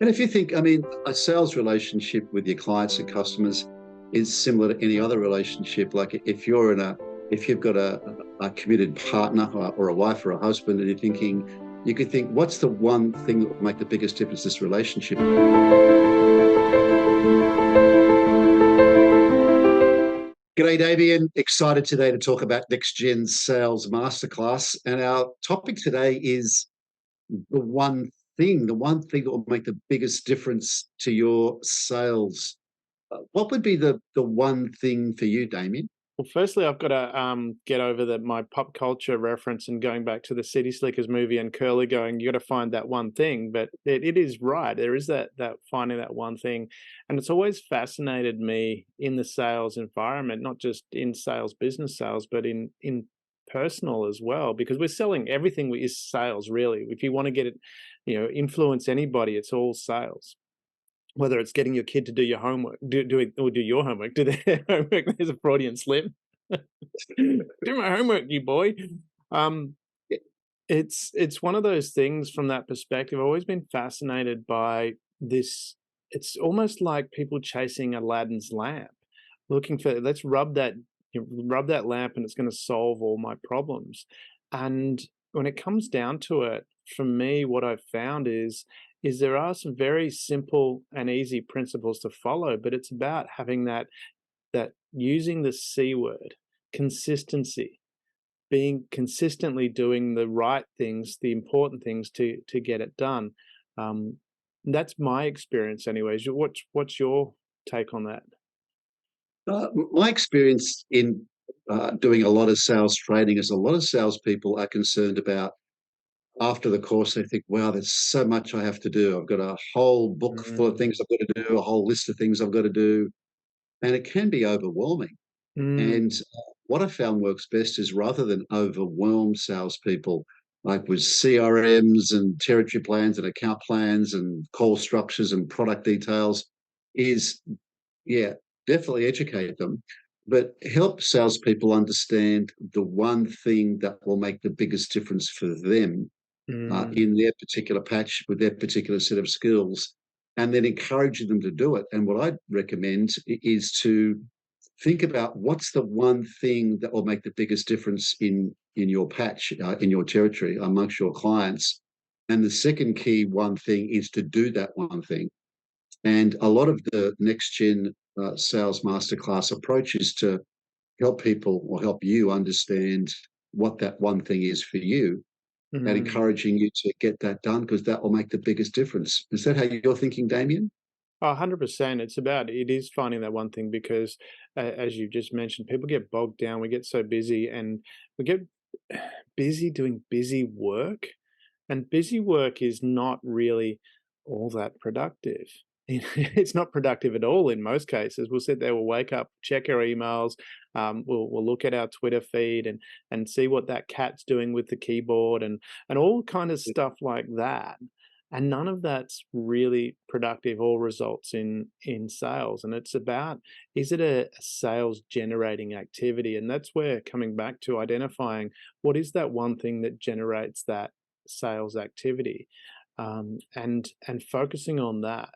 And if you think, I mean, a sales relationship with your clients and customers is similar to any other relationship. Like if you've got a committed partner or a wife or a husband, and you're thinking, you could think, what's the one thing that will make the biggest difference in this relationship? G'day, Damien. Excited today to talk about Next Gen Sales Masterclass. And our topic today is the one thing that will make the biggest difference to your sales. What would be the one thing for you, Damien? Well, firstly, I've got to get over my pop culture reference and going back to the City Slickers movie and Curly going, you got to find that one thing. But it is right. There is that finding that one thing, and it's always fascinated me in the sales environment, not just in sales, business sales, but in personal as well, because we're selling everything is sales really. If you want to get it, influence anybody, it's all sales, whether it's getting your kid to do your homework, do your homework, do their homework. There's a Freudian slip. Do my homework, you boy. Um, it's one of those things from that perspective. I've always been fascinated by this. It's almost like people chasing Aladdin's lamp, looking for let's rub that lamp and it's going to solve all my problems. And when it comes down to it, for me, what I've found is there are some very simple and easy principles to follow, but it's about having that using the C word, consistency, being consistently doing the right things, the important things to get it done. Um, that's my experience, anyways. What's your take on that? My experience in doing a lot of sales training is a lot of salespeople are concerned about after the course, they think, wow, there's so much I have to do. I've got a whole book full of Mm, things I've got to do, a whole list of things I've got to do. And it can be overwhelming. mm, And what I found works best is rather than overwhelm salespeople, like with CRMs and territory plans and account plans and call structures and product details, is yeah, definitely educate them, but help salespeople understand the one thing that will make the biggest difference for them mm. in their particular patch with their particular set of skills, and then encouraging them to do it. And what I'd recommend is to think about what's the one thing that will make the biggest difference in your patch, in your territory, amongst your clients. And the second key one thing is to do that one thing. And a lot of the next gen sales masterclass approach is to help people or help you understand what that one thing is for you and Mm. encouraging you to get that done because that will make the biggest difference. Is that how you're thinking, Damien? 100%. It is finding that one thing because, as you just mentioned, people get bogged down. We get so busy and we get busy doing busy work. And busy work is not really all that productive. It's not productive at all in most cases. We'll sit there, we'll wake up, check our emails, we'll look at our Twitter feed and see what that cat's doing with the keyboard and all kind of stuff like that. And none of that's really productive or results in sales. And it's about, is it a sales generating activity? And that's where coming back to identifying what is that one thing that generates that sales activity, and focusing on that,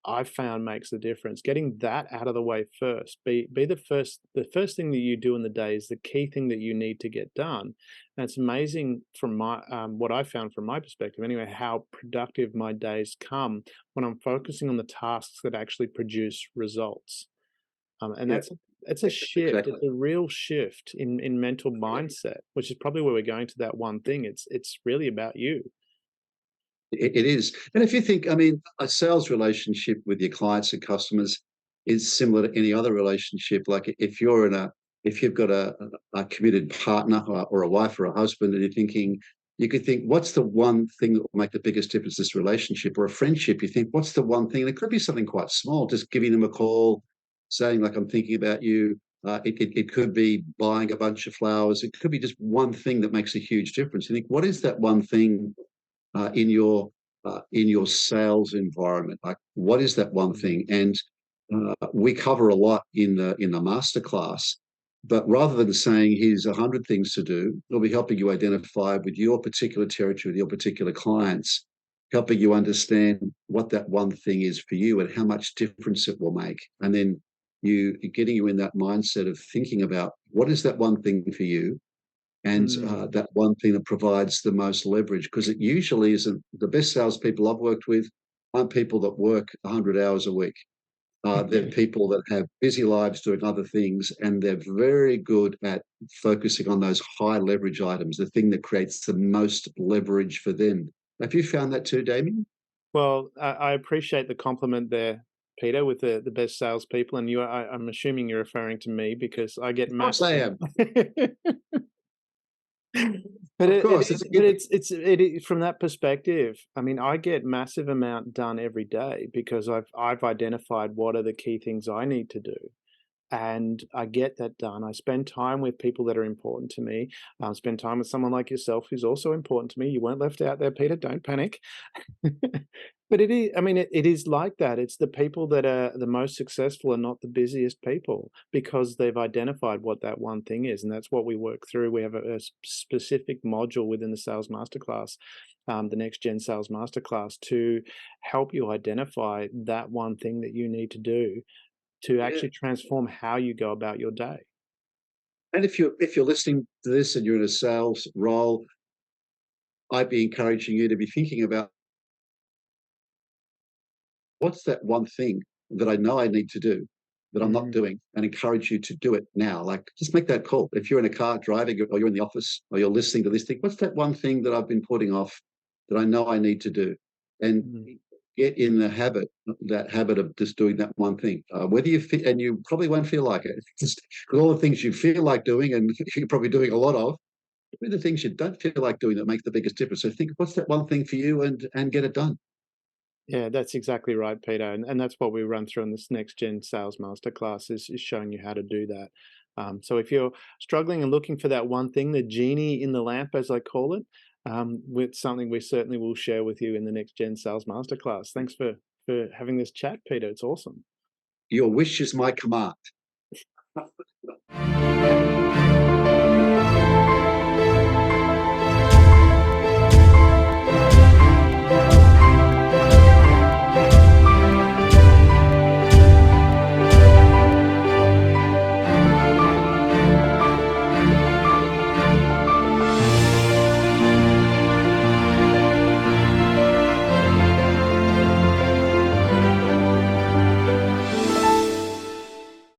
I found makes the difference. Getting that out of the way first, be the first thing that you do in the day is the key thing that you need to get done. And it's amazing from my what I found from my perspective anyway, how productive my days come when I'm focusing on the tasks that actually produce results. And Yeah, that's a shift. exactly. It's a real shift in mental mindset, which is probably where we're going to that one thing. It's really about you. It is. And if you think, I mean, a sales relationship with your clients and customers is similar to any other relationship. Like if you've got a committed partner or a wife or a husband, and you're thinking, you could think, what's the one thing that will make the biggest difference in this relationship or a friendship? You think, what's the one thing? And it could be something quite small, just giving them a call, saying, like, I'm thinking about you. It could be buying a bunch of flowers. It could be just one thing that makes a huge difference. You think, what is that one thing uh, in your in your sales environment? Like, what is that one Mm. thing? And we cover a lot in the masterclass. But rather than saying here's 100 things to do, we'll be helping you identify with your particular territory, with your particular clients, helping you understand what that one thing is for you and how much difference it will make. And then getting you in that mindset of thinking about what is that one thing for you, and Mm. that one thing that provides the most leverage, because it usually isn't. The best salespeople I've worked with aren't people that work 100 hours a week. They're people that have busy lives doing other things, and they're very good at focusing on those high leverage items, the thing that creates the most leverage for them. Have you found that too, Damien? Well, I appreciate the compliment there, Peter, with the best salespeople, and I'm assuming you're referring to me because I get Of course I massive. am. But Of it course, is, it's a but given. it is from that perspective. I mean, I get massive amount done every day because I've identified what are the key things I need to do, and I get that done. I spend time with people that are important to me. Spend time with someone like yourself who's also important to me. You weren't left out there, Peter. Don't panic. But it is, I mean, it is like that. It's the people that are the most successful and not the busiest people because they've identified what that one thing is. And that's what we work through. We have a specific module within the sales masterclass, the next gen sales masterclass, to help you identify that one thing that you need to do to Yeah. actually transform how you go about your day. And if you're listening to this and you're in a sales role, I'd be encouraging you to be thinking about what's that one thing that I know I need to do that I'm not Mm, doing, and encourage you to do it now. Like, just make that call. If you're in a car driving, or you're in the office, or you're listening to this thing, what's that one thing that I've been putting off that I know I need to do? And mm. get in the habit, that habit of just doing that one thing. Whether you feel, and you probably won't feel like it, just because all the things you feel like doing, and you're probably doing a lot of, the things you don't feel like doing that make the biggest difference. So think, what's that one thing for you, and get it done. Yeah, that's exactly right, Peter, and that's what we run through in this next gen sales masterclass is showing you how to do that. So if you're struggling and looking for that one thing, the genie in the lamp, as I call it, with something we certainly will share with you in the next gen sales masterclass. Thanks for having this chat, Peter. It's awesome. Your wish is my command.